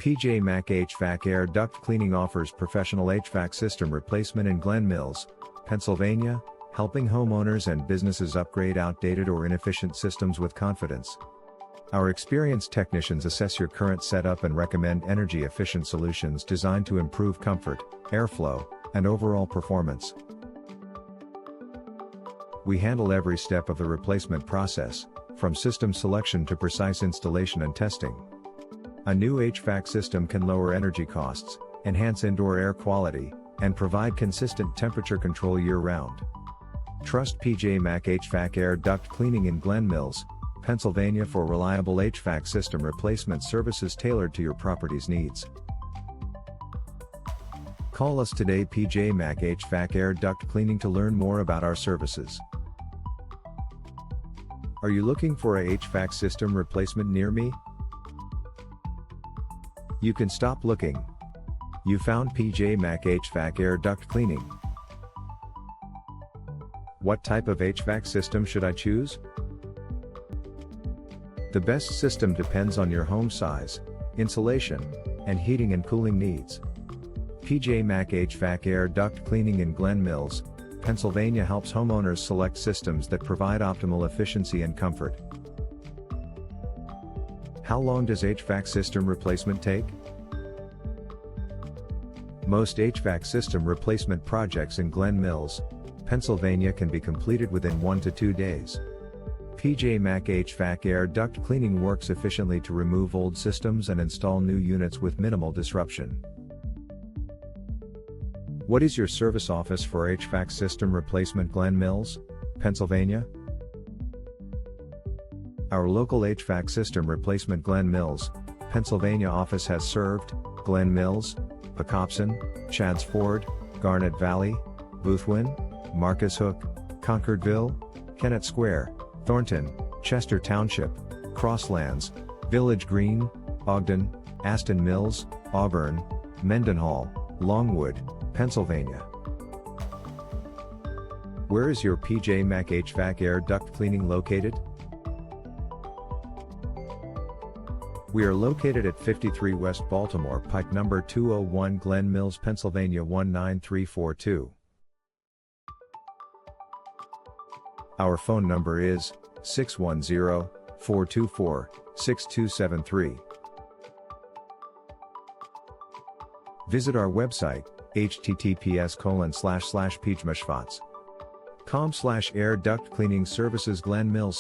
PJ Mac HVAC Air Duct Cleaning offers professional HVAC system replacement in Glen Mills, Pennsylvania, helping homeowners and businesses upgrade outdated or inefficient systems with confidence. Our experienced technicians assess your current setup and recommend energy-efficient solutions designed to improve comfort, airflow, and overall performance. We handle every step of the replacement process, from system selection to precise installation and testing. A new HVAC system can lower energy costs, enhance indoor air quality, and provide consistent temperature control year-round. Trust PJ Mac HVAC Air Duct Cleaning in Glen Mills, Pennsylvania for reliable HVAC system replacement services tailored to your property's needs. Call us today, PJ Mac HVAC Air Duct Cleaning, to learn more about our services. Are you looking for a HVAC system replacement near me? You can stop looking. You found PJ Mac HVAC Air Duct Cleaning. What type of HVAC system should I choose? The best system depends on your home size, insulation, and heating and cooling needs. PJ Mac HVAC Air Duct Cleaning in Glen Mills, Pennsylvania helps homeowners select systems that provide optimal efficiency and comfort. How long does HVAC system replacement take? Most HVAC system replacement projects in Glen Mills, Pennsylvania can be completed within 1 to 2 days. PJ Mac HVAC Air Duct Cleaning works efficiently to remove old systems and install new units with minimal disruption. What is your service office for HVAC system replacement? Glen Mills, Pennsylvania. Our local HVAC system replacement Glen Mills, Pennsylvania office has served Glen Mills, Pocopson, Chadds Ford, Garnet Valley, Boothwyn, Marcus Hook, Concordville, Kennett Square, Thornton, Chester Township, Crosslands, Village Green, Ogden, Aston Mills, Auburn, Mendenhall, Longwood, Pennsylvania. Where is your PJ Mac HVAC Air Duct Cleaning located? We are located at 53 West Baltimore Pike, number 201, Glen Mills, Pennsylvania 19342. Our phone number is 610-424-6273. Visit our website, https://pjmashvatz.com/air duct cleaning services Glen Mills/